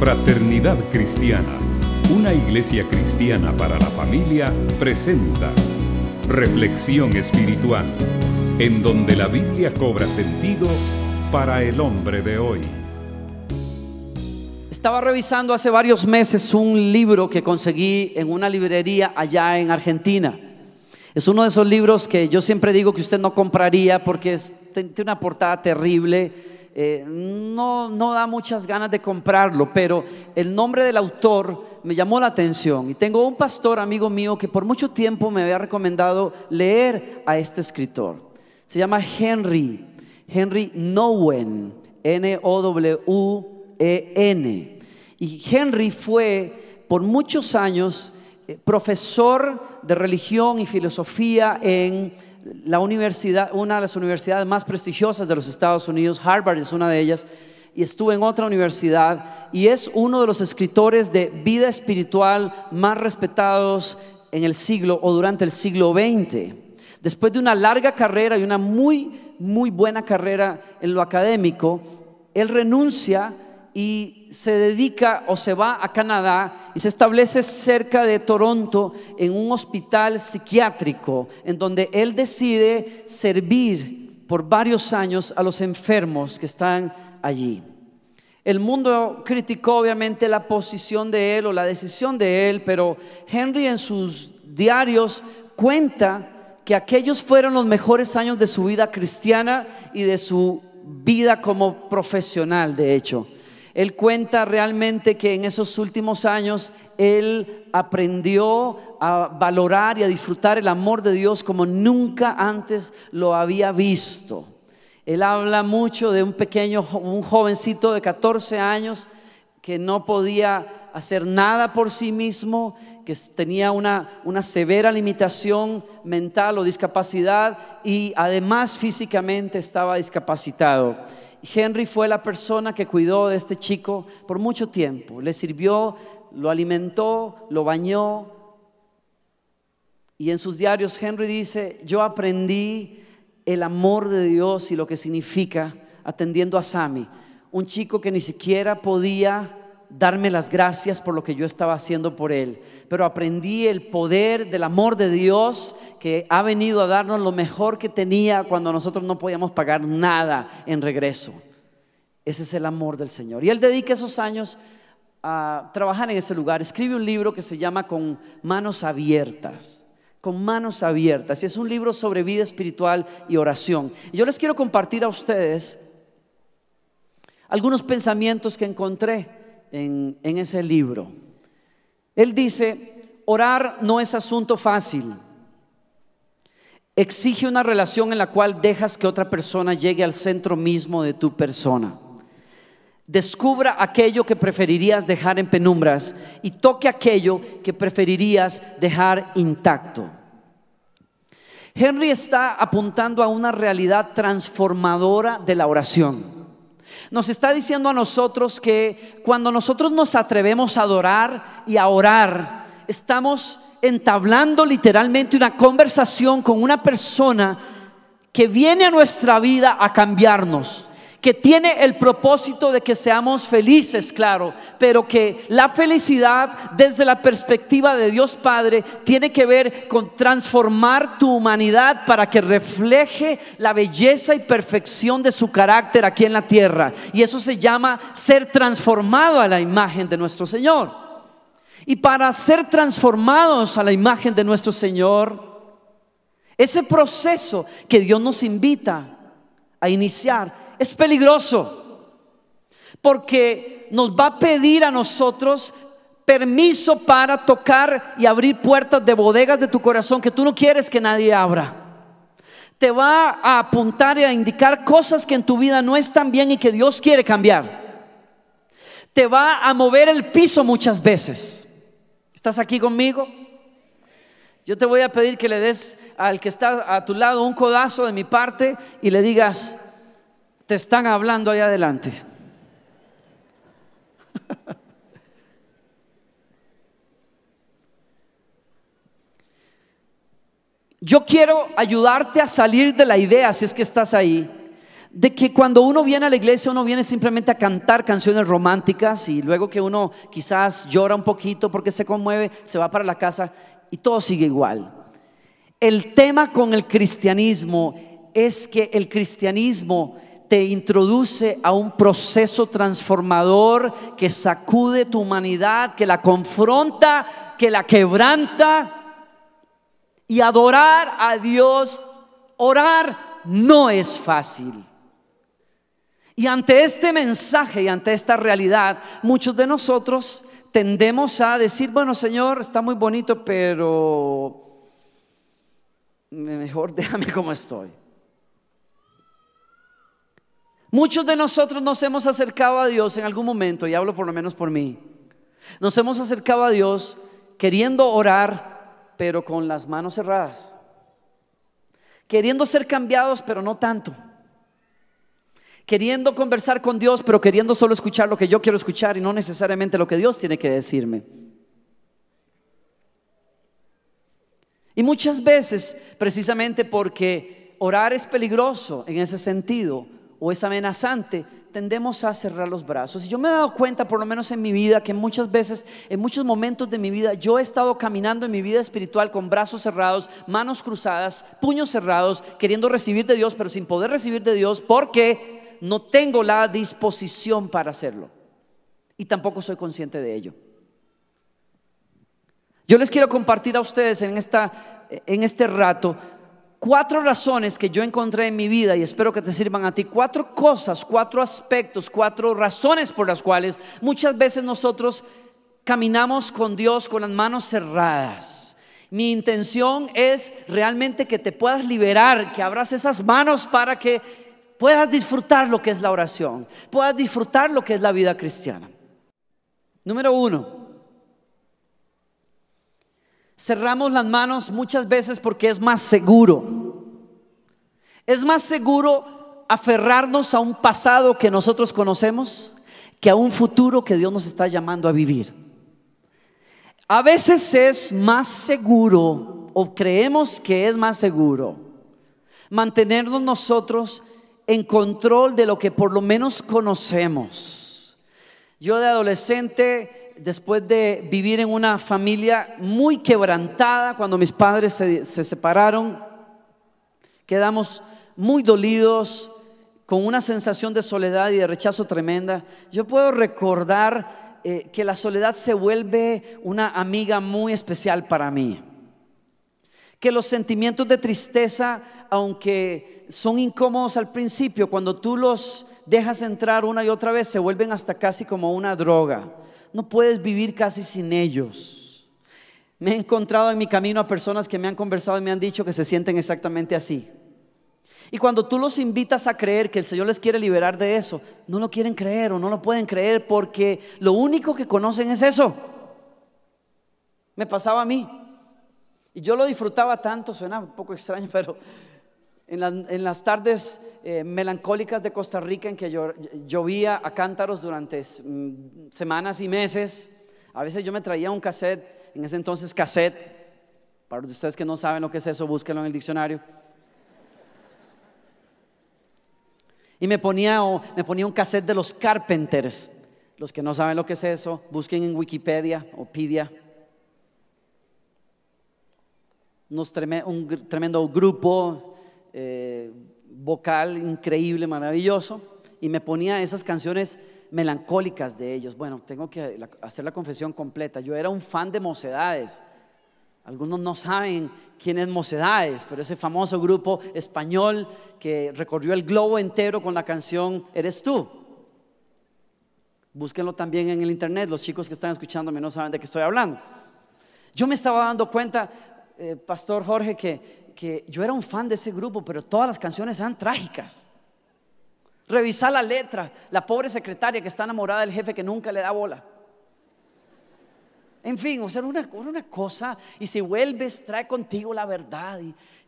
Fraternidad Cristiana, una iglesia cristiana para la familia, presenta Reflexión Espiritual, en donde la Biblia cobra sentido para el hombre de hoy. Estaba revisando hace varios meses un libro que conseguí en una librería allá en Argentina. Es uno de esos libros que yo siempre digo que usted no compraría porque tiene una portada terrible. No da muchas ganas de comprarlo, pero el nombre del autor me llamó la atención. Y tengo un pastor amigo mío que por mucho tiempo me había recomendado leer a este escritor. Se llama Henry Nouwen, N-O-W-E-N. Y Henry fue por muchos años profesor de religión y filosofía en la universidad, una de las universidades más prestigiosas de los Estados Unidos. Harvard es una de ellas, y estuvo en otra universidad, y es uno de los escritores de vida espiritual más respetados en el siglo o durante el siglo XX. Después de una larga carrera y una muy buena carrera en lo académico, él renuncia y se dedica o se va a Canadá y se establece cerca de Toronto en un hospital psiquiátrico, en donde él decide servir por varios años a los enfermos que están allí. El mundo criticó obviamente la posición de él o la decisión de él, pero Henry en sus diarios cuenta que aquellos fueron los mejores años de su vida cristiana y de su vida como profesional. De hecho, él cuenta realmente que en esos últimos años él aprendió a valorar y a disfrutar el amor de Dios como nunca antes lo había visto. Él habla mucho de un jovencito de 14 años que no podía hacer nada por sí mismo, que tenía una severa limitación mental o discapacidad, y además físicamente estaba discapacitado. Henry fue la persona que cuidó de este chico por mucho tiempo. Le sirvió, lo alimentó, lo bañó. Y en sus diarios Henry dice: yo aprendí el amor de Dios y lo que significa atendiendo a Sammy, un chico que ni siquiera podía darme las gracias por lo que yo estaba haciendo por él, pero aprendí el poder del amor de Dios, que ha venido a darnos lo mejor que tenía cuando nosotros no podíamos pagar nada en regreso. Ese es el amor del Señor. Y él dedica esos años a trabajar en ese lugar. Escribe un libro que se llama Con manos abiertas. Con manos abiertas. Y es un libro sobre vida espiritual y oración. Y yo les quiero compartir a ustedes algunos pensamientos que encontré en ese libro. Él dice: orar no es asunto fácil. Exige una relación en la cual dejas que otra persona llegue al centro mismo de tu persona. Descubra aquello que preferirías dejar en penumbras y toque aquello que preferirías dejar intacto. Henry está apuntando a una realidad transformadora de la oración. Nos está diciendo a nosotros que cuando nosotros nos atrevemos a adorar y a orar, estamos entablando literalmente una conversación con una persona que viene a nuestra vida a cambiarnos, que tiene el propósito de que seamos felices, claro, pero que la felicidad desde la perspectiva de Dios Padre tiene que ver con transformar tu humanidad para que refleje la belleza y perfección de su carácter aquí en la tierra. Y eso se llama ser transformado a la imagen de nuestro Señor. Y para ser transformados a la imagen de nuestro Señor, ese proceso que Dios nos invita a iniciar es peligroso, porque nos va a pedir a nosotros permiso para tocar y abrir puertas de bodegas de tu corazón que tú no quieres que nadie abra. Te va a apuntar y a indicar cosas que en tu vida no están bien y que Dios quiere cambiar. Te va a mover el piso muchas veces. ¿Estás aquí conmigo? Yo te voy a pedir que le des al que está a tu lado un codazo de mi parte y le digas: te están hablando ahí adelante. Yo quiero ayudarte a salir de la idea, si es que estás ahí, de que cuando uno viene a la iglesia, uno viene simplemente a cantar canciones románticas y luego que uno quizás llora un poquito porque se conmueve, se va para la casa y todo sigue igual. El tema con el cristianismo es que el cristianismo te introduce a un proceso transformador que sacude tu humanidad, que la confronta, que la quebranta. Y adorar a Dios, orar no es fácil. Y ante este mensaje y ante esta realidad, muchos de nosotros tendemos a decir: bueno, Señor, está muy bonito, pero mejor déjame como estoy. Muchos de nosotros nos hemos acercado a Dios en algún momento, y hablo por lo menos por mí. Nos hemos acercado a Dios queriendo orar, pero con las manos cerradas, queriendo ser cambiados, pero no tanto, queriendo conversar con Dios, pero queriendo solo escuchar lo que yo quiero escuchar y no necesariamente lo que Dios tiene que decirme. Y muchas veces, precisamente porque orar es peligroso en ese sentido, o es amenazante, tendemos a cerrar los brazos. Y yo me he dado cuenta, por lo menos en mi vida, que muchas veces, en muchos momentos de mi vida, yo he estado caminando en mi vida espiritual con brazos cerrados, manos cruzadas, puños cerrados, queriendo recibir de Dios, pero sin poder recibir de Dios porque no tengo la disposición para hacerlo y tampoco soy consciente de ello. Yo les quiero compartir a ustedes en este rato 4 razones que yo encontré en mi vida y espero que te sirvan a ti. 4 cosas, 4 aspectos, 4 razones por las cuales muchas veces nosotros caminamos con Dios con las manos cerradas. Mi intención es realmente que te puedas liberar, que abras esas manos para que puedas disfrutar lo que es la oración, puedas disfrutar lo que es la vida cristiana. Número 1, cerramos las manos muchas veces porque es más seguro. Es más seguro aferrarnos a un pasado que nosotros conocemos que a un futuro que Dios nos está llamando a vivir. A veces es más seguro, o creemos que es más seguro, mantenernos nosotros en control de lo que por lo menos conocemos. Yo de adolescente, después de vivir en una familia muy quebrantada, cuando mis padres se separaron, quedamos muy dolidos, con una sensación de soledad y de rechazo tremenda. Yo puedo recordar que la soledad se vuelve una amiga muy especial para mí, que los sentimientos de tristeza, aunque son incómodos al principio, cuando tú los dejas entrar una y otra vez, se vuelven hasta casi como una droga. No puedes vivir casi sin ellos. Me he encontrado en mi camino a personas que me han conversado y me han dicho que se sienten exactamente así. Y cuando tú los invitas a creer que el Señor les quiere liberar de eso, no lo quieren creer o no lo pueden creer porque lo único que conocen es eso. Me pasaba a mí y yo lo disfrutaba tanto, suena un poco extraño, pero en las tardes melancólicas de Costa Rica, en que llovía a cántaros durante semanas y meses, a veces yo me traía un cassette, en ese entonces cassette, para ustedes que no saben lo que es eso, búsquenlo en el diccionario, y me ponía un cassette de los Carpenters. Los que no saben lo que es eso, busquen en Wikipedia o Pedia. Un tremendo grupo vocal increíble, maravilloso, y me ponía esas canciones melancólicas de ellos. Bueno, tengo que hacer la confesión completa. Yo era un fan de Mocedades. Algunos no saben quién es Mocedades, pero ese famoso grupo español que recorrió el globo entero con la canción Eres tú. Búsquenlo también en el internet. Los chicos que están escuchándome no saben de qué estoy hablando. Yo me estaba dando cuenta, Pastor Jorge, que yo era un fan de ese grupo, pero todas las canciones eran trágicas. Revisar la letra, la pobre secretaria que está enamorada del jefe que nunca le da bola. En fin, o sea, una cosa, y si vuelves, trae contigo la verdad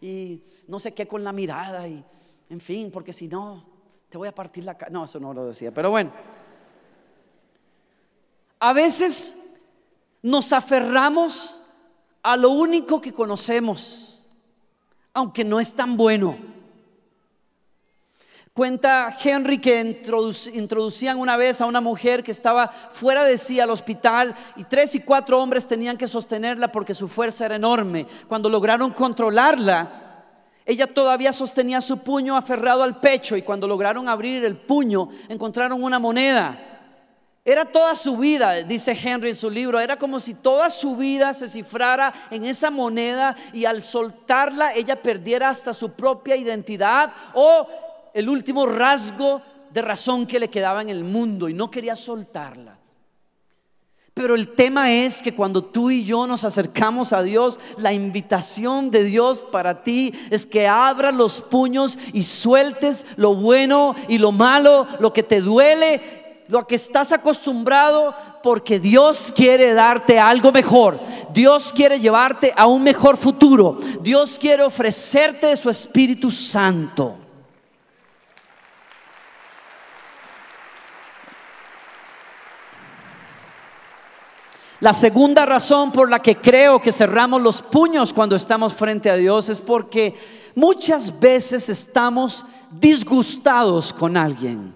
y no sé qué con la mirada, y en fin, porque si no, te voy a partir la cara. No, eso no lo decía, pero bueno. A veces nos aferramos a lo único que conocemos, aunque no es tan bueno. Cuenta Henry que introducían una vez a una mujer que estaba fuera de sí al hospital y 3 y 4 hombres tenían que sostenerla porque su fuerza era enorme. Cuando lograron controlarla, ella todavía sostenía su puño aferrado al pecho, y cuando lograron abrir el puño encontraron una moneda. Era toda su vida, dice Henry en su libro, era como si toda su vida se cifrara en esa moneda, y al soltarla ella perdiera hasta su propia identidad o el último rasgo de razón que le quedaba en el mundo, y no quería soltarla. Pero el tema es que cuando tú y yo nos acercamos a Dios, la invitación de Dios para ti es que abras los puños y sueltes lo bueno y lo malo, lo que te duele, lo que estás acostumbrado, porque Dios quiere darte algo mejor. Dios quiere llevarte a un mejor futuro. Dios quiere ofrecerte de su Espíritu Santo. La segunda razón por la que creo que cerramos los puños cuando estamos frente a Dios es porque muchas veces estamos disgustados con alguien.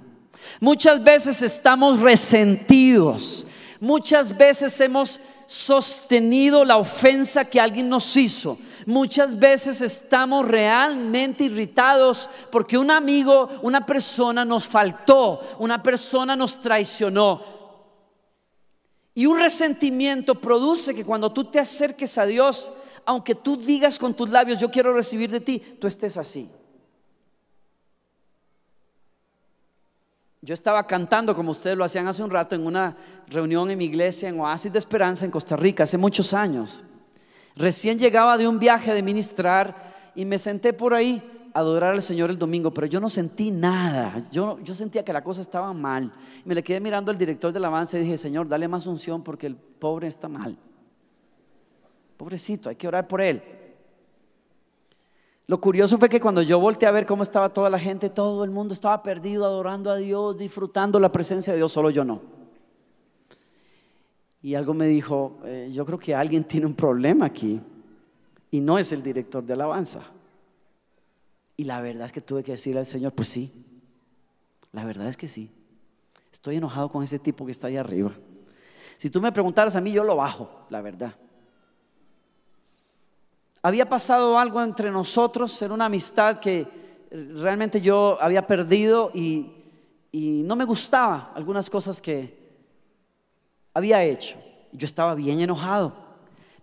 Muchas veces estamos resentidos. Muchas veces hemos sostenido la ofensa que alguien nos hizo. Muchas veces estamos realmente irritados porque un amigo, una persona nos faltó, una persona nos traicionó. Y un resentimiento produce que cuando tú te acerques a Dios, aunque tú digas con tus labios yo quiero recibir de ti, tú estés así. Yo estaba cantando, como ustedes lo hacían hace un rato, en una reunión en mi iglesia en Oasis de Esperanza en Costa Rica hace muchos años. Recién llegaba de un viaje de ministrar y me senté por ahí a adorar al Señor el domingo, pero yo no sentí nada. Yo sentía que la cosa estaba mal. Me le quedé mirando al director de alabanza y dije: Señor, dale más unción porque el pobre está mal. Pobrecito, hay que orar por él. Lo curioso fue que cuando yo volteé a ver cómo estaba toda la gente, todo el mundo estaba perdido, adorando a Dios, disfrutando la presencia de Dios, solo yo no. Y algo me dijo: yo creo que alguien tiene un problema aquí, y no es el director de alabanza. Y la verdad es que tuve que decirle al Señor: pues sí, la verdad es que sí, estoy enojado con ese tipo que está ahí arriba. Si tú me preguntaras a mí, yo lo bajo, la verdad. Había pasado algo entre nosotros, era una amistad que realmente yo había perdido, y no me gustaba algunas cosas que había hecho. Yo estaba bien enojado,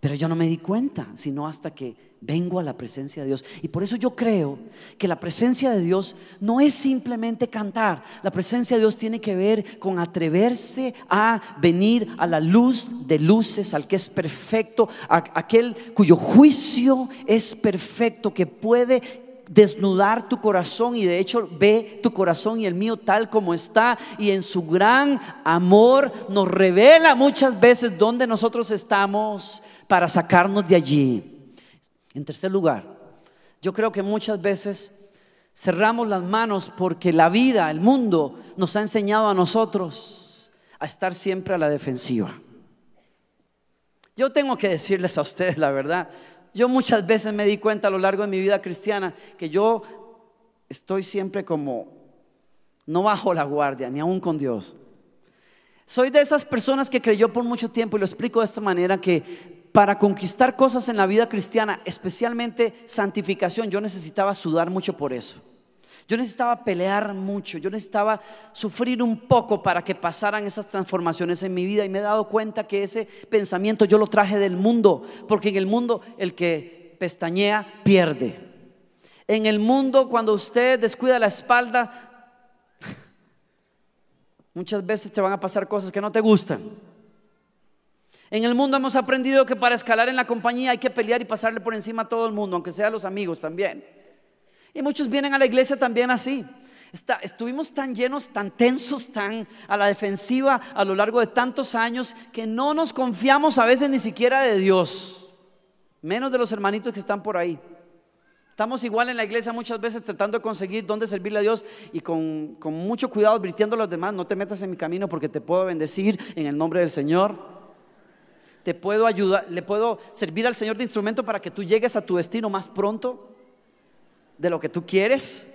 pero yo no me di cuenta sino hasta que vengo a la presencia de Dios. Y por eso yo creo que la presencia de Dios no es simplemente cantar. La presencia de Dios tiene que ver con atreverse a venir a la luz de luces, al que es perfecto, a aquel cuyo juicio es perfecto, que puede desnudar tu corazón, y de hecho ve tu corazón y el mío tal como está, y en su gran amor nos revela muchas veces dónde nosotros estamos para sacarnos de allí. En tercer lugar, yo creo que muchas veces cerramos las manos porque la vida, el mundo nos ha enseñado a nosotros a estar siempre a la defensiva. Yo tengo que decirles a ustedes la verdad. Yo muchas veces me di cuenta a lo largo de mi vida cristiana que yo estoy siempre como no bajo la guardia, ni aún con Dios. Soy de esas personas que creyó por mucho tiempo, y lo explico de esta manera, que para conquistar cosas en la vida cristiana, especialmente santificación, yo necesitaba sudar mucho por eso. Yo necesitaba pelear mucho, yo necesitaba sufrir un poco para que pasaran esas transformaciones en mi vida. Y me he dado cuenta que ese pensamiento yo lo traje del mundo, porque en el mundo el que pestañea pierde. En el mundo, cuando usted descuida la espalda, muchas veces te van a pasar cosas que no te gustan. En el mundo hemos aprendido que para escalar en la compañía hay que pelear y pasarle por encima a todo el mundo, aunque sea a los amigos también. Y muchos vienen a la iglesia también así. Estuvimos tan llenos, tan tensos, tan a la defensiva a lo largo de tantos años, que no nos confiamos a veces ni siquiera de Dios, menos de los hermanitos que están por ahí. Estamos igual en la iglesia muchas veces tratando de conseguir dónde servirle a Dios, y con mucho cuidado advirtiendo a los demás: no te metas en mi camino porque te puedo bendecir en el nombre del Señor. Te puedo ayudar, le puedo servir al Señor de instrumento para que tú llegues a tu destino más pronto de lo que tú quieres.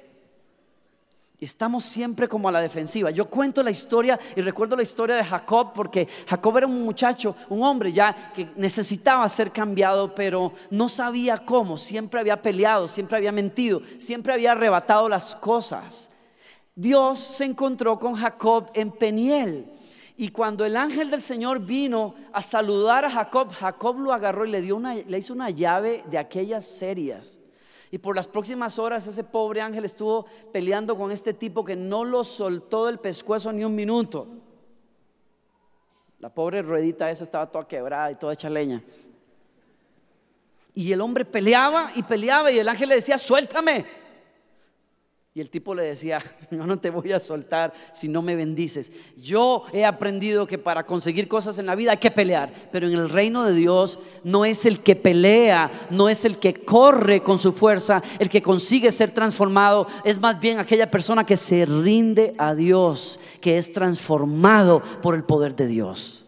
Estamos siempre como a la defensiva. Yo cuento la historia y recuerdo la historia de Jacob, porque Jacob era un muchacho, un hombre ya que necesitaba ser cambiado, pero no sabía cómo. Siempre había peleado, siempre había mentido, siempre había arrebatado las cosas. Dios se encontró con Jacob en Peniel, y cuando el ángel del Señor vino a saludar a Jacob, Jacob lo agarró y le hizo una llave de aquellas serias. Y por las próximas horas ese pobre ángel estuvo peleando con este tipo que no lo soltó del pescuezo ni un minuto. La pobre ruedita esa estaba toda quebrada y toda hecha leña. Y el hombre peleaba y el ángel le decía: suéltame. Y el tipo le decía: yo no te voy a soltar si no me bendices. Yo he aprendido que para conseguir cosas en la vida hay que pelear, pero en el reino de Dios no es el que pelea, no es el que corre con su fuerza el que consigue ser transformado. Es más bien aquella persona que se rinde a Dios, que es transformado por el poder de Dios.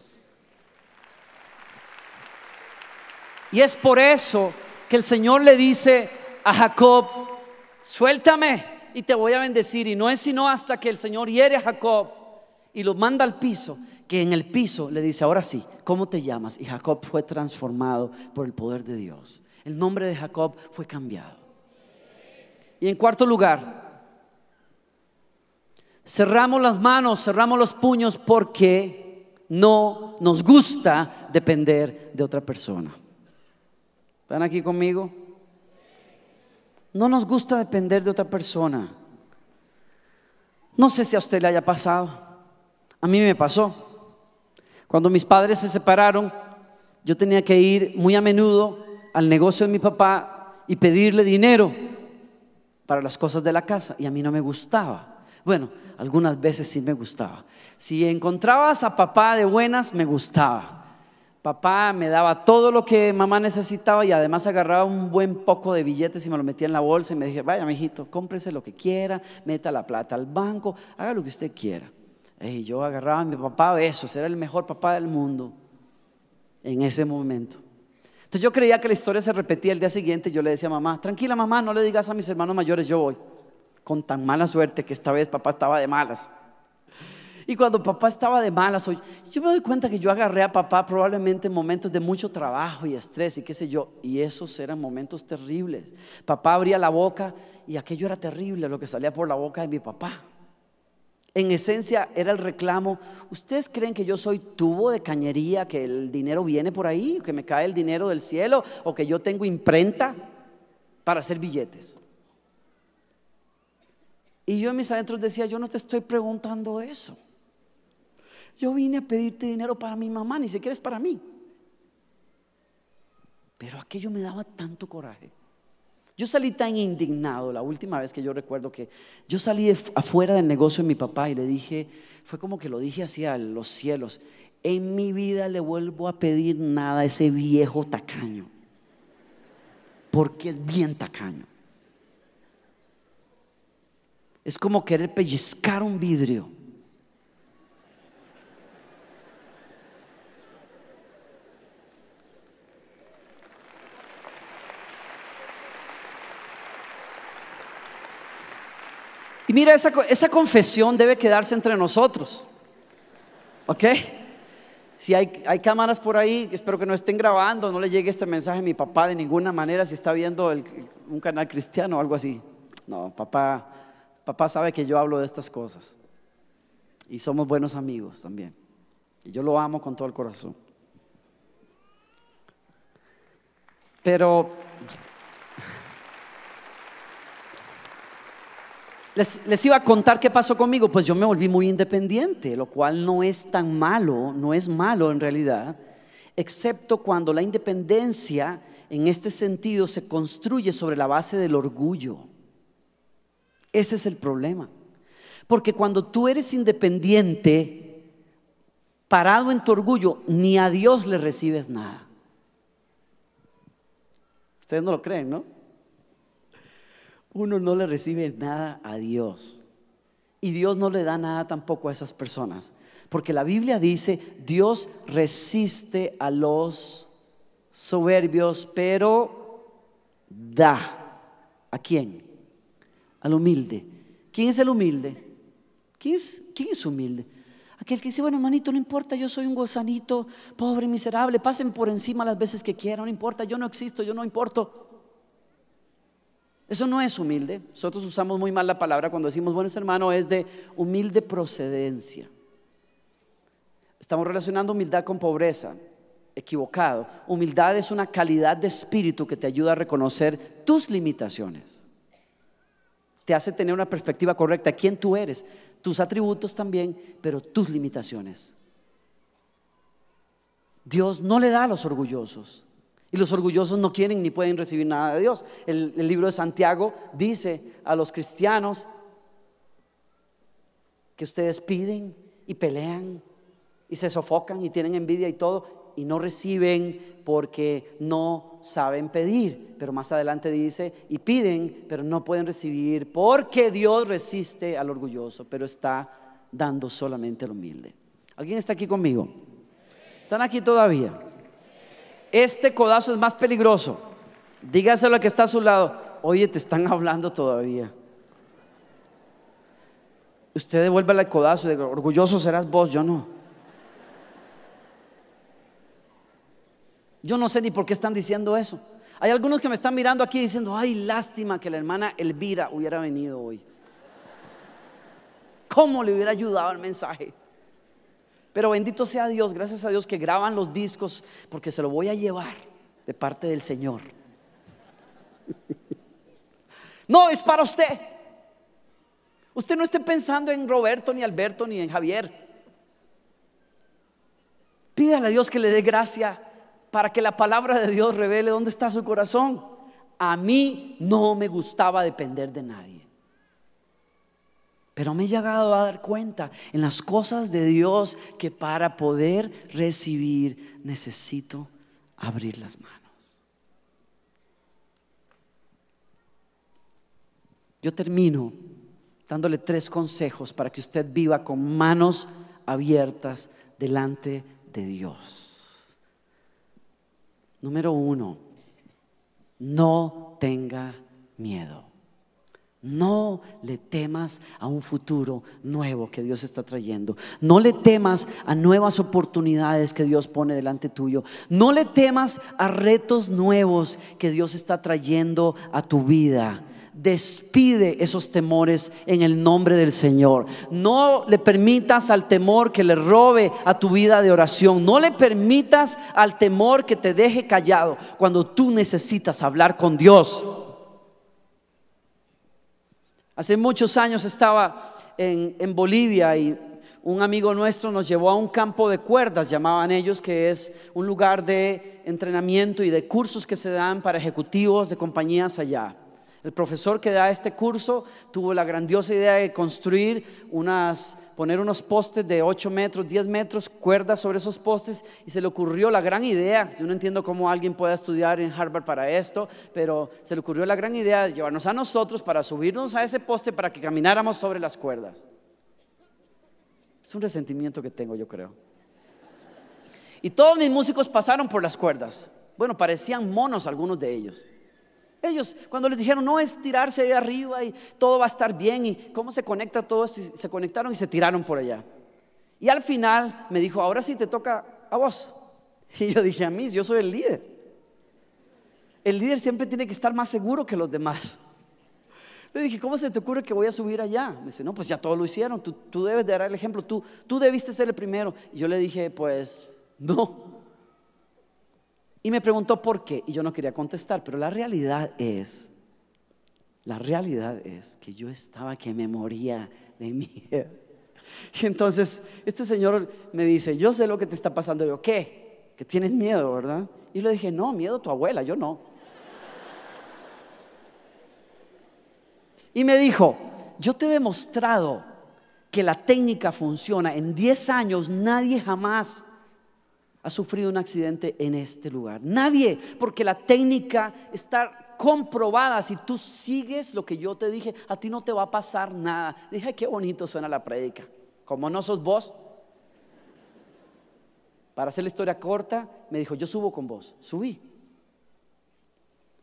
Y es por eso que el Señor le dice a Jacob: suéltame y te voy a bendecir. Y no es sino hasta que el Señor hiere a Jacob y lo manda al piso, que en el piso le dice: ahora sí, ¿cómo te llamas? Y Jacob fue transformado por el poder de Dios. El nombre de Jacob fue cambiado. Y en cuarto lugar, cerramos las manos, cerramos los puños, porque no nos gusta depender de otra persona. ¿Están aquí conmigo? No nos gusta depender de otra persona. No sé si a usted le haya pasado. A mí me pasó. Cuando mis padres se separaron, yo tenía que ir muy a menudo al negocio de mi papá y pedirle dinero para las cosas de la casa, y a mí no me gustaba. Bueno, algunas veces sí me gustaba. Si encontrabas a papá de buenas, me gustaba. Papá me daba todo lo que mamá necesitaba, y además agarraba un buen poco de billetes y me lo metía en la bolsa y me dije: vaya, mijito, cómprese lo que quiera, meta la plata al banco, haga lo que usted quiera. Y yo agarraba a mi papá, besos, era el mejor papá del mundo en ese momento. Entonces yo creía que la historia se repetía el día siguiente. Yo le decía a mamá: tranquila, mamá, no le digas a mis hermanos mayores, yo voy. Con tan mala suerte que esta vez papá estaba de malas. Y cuando papá estaba de malas, yo me doy cuenta que yo agarré a papá probablemente en momentos de mucho trabajo y estrés y qué sé yo, y esos eran momentos terribles. Papá abría la boca y aquello era terrible, lo que salía por la boca de mi papá. En esencia era el reclamo: ¿ustedes creen que yo soy tubo de cañería, que el dinero viene por ahí, que me cae el dinero del cielo, o que yo tengo imprenta para hacer billetes? Y yo en mis adentros decía: yo no te estoy preguntando eso. Yo vine a pedirte dinero para mi mamá, ni siquiera es para mí. Pero aquello me daba tanto coraje. Yo salí tan indignado la última vez que yo recuerdo, que yo salí afuera del negocio de mi papá y le dije, fue como que lo dije hacia los cielos: en mi vida le vuelvo a pedir nada a ese viejo tacaño, porque es bien tacaño. Es como querer pellizcar un vidrio. Y mira, esa confesión debe quedarse entre nosotros, ¿ok? Si hay cámaras por ahí, espero que no estén grabando, no le llegue este mensaje a mi papá de ninguna manera, si está viendo un canal cristiano o algo así. No, papá sabe que yo hablo de estas cosas y somos buenos amigos también, y yo lo amo con todo el corazón. Pero les iba a contar qué pasó conmigo. Pues yo me volví muy independiente, lo cual no es tan malo, no es malo en realidad, excepto cuando la independencia en este sentido se construye sobre la base del orgullo. Ese es el problema, porque cuando tú eres independiente, parado en tu orgullo, ni a Dios le recibes nada. Ustedes no lo creen, ¿no? Uno no le recibe nada a Dios, y Dios no le da nada tampoco a esas personas, porque la Biblia dice: Dios resiste a los soberbios, pero da. ¿A quién? Al humilde. ¿Quién es el humilde? ¿Quién es humilde? Aquel que dice, bueno, hermanito, no importa, yo soy un gusanito, pobre, miserable, pasen por encima las veces que quieran, no importa, yo no existo, yo no importo. Eso no es humilde. Nosotros usamos muy mal la palabra cuando decimos, bueno, ese hermano es de humilde procedencia. Estamos relacionando humildad con pobreza. Equivocado. Humildad es una calidad de espíritu que te ayuda a reconocer tus limitaciones. Te hace tener una perspectiva correcta de quién tú eres, tus atributos también, pero tus limitaciones. Dios no le da a los orgullosos, y los orgullosos no quieren ni pueden recibir nada de Dios. El libro de Santiago dice a los cristianos que ustedes piden y pelean y se sofocan y tienen envidia y todo, y no reciben porque no saben pedir. Pero más adelante dice, y piden pero no pueden recibir porque Dios resiste al orgulloso, pero está dando solamente al humilde. ¿Alguien está aquí conmigo? ¿Están aquí todavía? Este codazo es más peligroso. Dígaselo al que está a su lado, oye, te están hablando todavía. Usted devuélvele el codazo, de orgulloso serás vos, yo no. Yo no sé ni por qué están diciendo eso. Hay algunos que me están mirando aquí diciendo, ay, lástima que la hermana Elvira hubiera venido hoy. ¿Cómo le hubiera ayudado el mensaje? Pero bendito sea Dios, gracias a Dios que graban los discos, porque se lo voy a llevar de parte del Señor. No, es para usted. Usted no esté pensando en Roberto, ni Alberto, ni en Javier. Pídale a Dios que le dé gracia para que la palabra de Dios revele dónde está su corazón. A mí no me gustaba depender de nadie, pero me he llegado a dar cuenta en las cosas de Dios que para poder recibir necesito abrir las manos. Yo termino dándole 3 consejos para que usted viva con manos abiertas delante de Dios. Número 1, no tenga miedo. No le temas a un futuro nuevo que Dios está trayendo. No le temas a nuevas oportunidades que Dios pone delante tuyo. No le temas a retos nuevos que Dios está trayendo a tu vida. Despide esos temores en el nombre del Señor. No le permitas al temor que le robe a tu vida de oración. No le permitas al temor que te deje callado cuando tú necesitas hablar con Dios. Hace muchos años estaba en Bolivia y un amigo nuestro nos llevó a un campo de cuerdas, llamaban ellos, que es un lugar de entrenamiento y de cursos que se dan para ejecutivos de compañías allá. El profesor que da este curso tuvo la grandiosa idea de construir poner unos postes de 8 metros, 10 metros, cuerdas sobre esos postes, y se le ocurrió la gran idea. Yo no entiendo cómo alguien pueda estudiar en Harvard para esto, pero se le ocurrió la gran idea de llevarnos a nosotros para subirnos a ese poste para que camináramos sobre las cuerdas. Es un resentimiento que tengo, yo creo. Y todos mis músicos pasaron por las cuerdas. Bueno, parecían monos algunos de ellos. Ellos cuando les dijeron no, es tirarse ahí arriba y todo va a estar bien y cómo se conecta todo esto, y se conectaron y se tiraron por allá. Y al final me dijo, ahora sí te toca a vos. Y yo dije, a mí, yo soy el líder. El líder siempre tiene que estar más seguro que los demás. Le dije, ¿cómo se te ocurre que voy a subir allá? Me dice, no, pues ya todos lo hicieron, tú debes de dar el ejemplo, tú debiste ser el primero. Y yo le dije, pues no. Y me preguntó por qué, y yo no quería contestar, pero la realidad es que yo estaba que me moría de miedo. Y entonces este señor me dice, yo sé lo que te está pasando. Y yo, ¿qué? Que tienes miedo, ¿verdad? Y le dije, no, miedo a tu abuela, yo no. Y me dijo, yo te he demostrado que la técnica funciona. En 10 años nadie jamás ha sufrido un accidente en este lugar. Nadie, porque la técnica está comprobada. Si tú sigues lo que yo te dije, a ti no te va a pasar nada. Dije, qué bonito suena la prédica. Como no sos vos. Para hacer la historia corta, me dijo, yo subo con vos. Subí.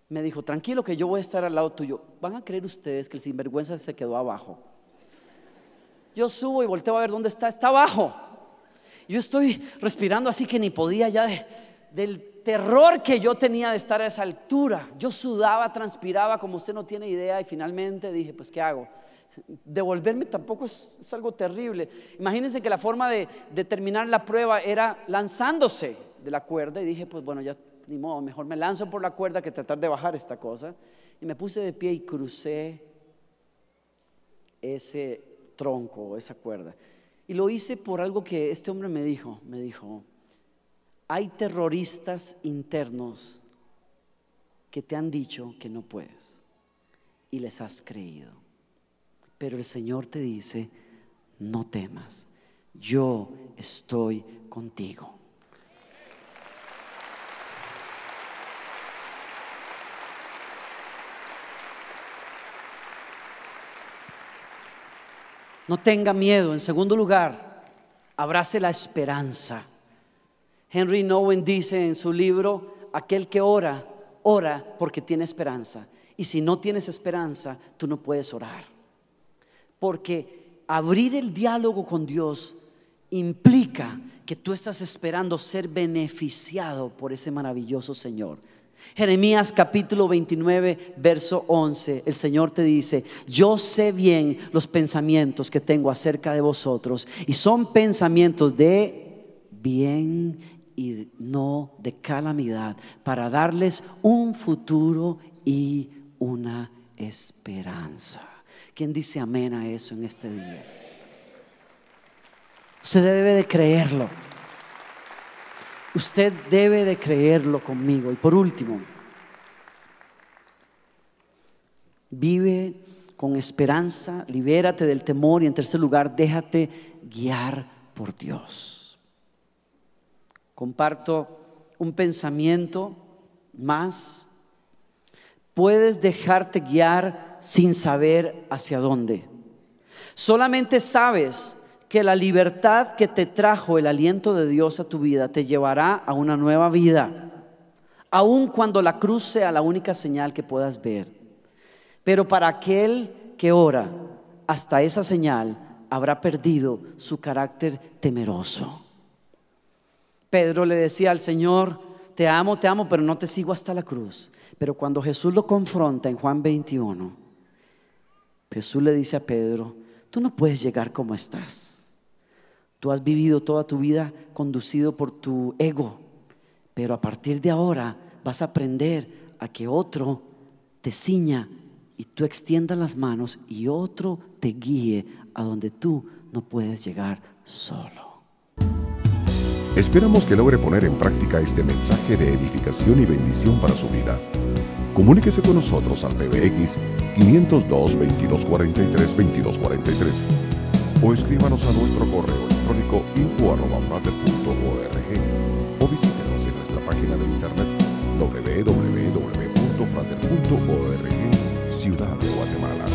Me dijo, tranquilo que yo voy a estar al lado tuyo. Van a creer ustedes que el sinvergüenza se quedó abajo. Yo subo y volteo a ver dónde está. Está abajo. Yo estoy respirando así que ni podía ya del terror que yo tenía de estar a esa altura. Yo sudaba, transpiraba como usted no tiene idea. Y finalmente dije, pues ¿qué hago? Devolverme tampoco es algo terrible. Imagínense que la forma de terminar la prueba era lanzándose de la cuerda. Y dije, pues bueno, ya ni modo, mejor me lanzo por la cuerda que tratar de bajar esta cosa. Y me puse de pie y crucé ese tronco, esa cuerda. Y lo hice por algo que este hombre me dijo. Me dijo, hay terroristas internos que te han dicho que no puedes y les has creído. Pero el Señor te dice, no temas, yo estoy contigo. No tenga miedo. En segundo lugar, abrace la esperanza. Henry Nouwen dice en su libro, aquel que ora, ora porque tiene esperanza. Y si no tienes esperanza, tú no puedes orar. Porque abrir el diálogo con Dios implica que tú estás esperando ser beneficiado por ese maravilloso Señor. Jeremías capítulo 29 verso 11, el Señor te dice, yo sé bien los pensamientos que tengo acerca de vosotros y son pensamientos de bien y no de calamidad, para darles un futuro y una esperanza. ¿Quién dice amén a eso en este día? Usted debe de creerlo. Usted debe de creerlo conmigo. Y por último, vive con esperanza, libérate del temor y en tercer lugar, déjate guiar por Dios. Comparto un pensamiento más. Puedes dejarte guiar sin saber hacia dónde. Solamente sabes que la libertad que te trajo el aliento de Dios a tu vida te llevará a una nueva vida, aun cuando la cruz sea la única señal que puedas ver. Pero para aquel que ora, hasta esa señal habrá perdido su carácter temeroso. Pedro le decía al Señor, te amo, pero no te sigo hasta la cruz. Pero cuando Jesús lo confronta en Juan 21, Jesús le dice a Pedro, tú no puedes llegar como estás. Tú has vivido toda tu vida conducido por tu ego, pero a partir de ahora vas a aprender a que otro te ciña y tú extiendas las manos y otro te guíe a donde tú no puedes llegar solo. Esperamos que logre poner en práctica este mensaje de edificación y bendición para su vida. Comuníquese con nosotros al PBX 502-2243-2243 o escríbanos a nuestro correo electrónico info@frater.org o visítenos en nuestra página de internet www.frater.org, Ciudad de Guatemala.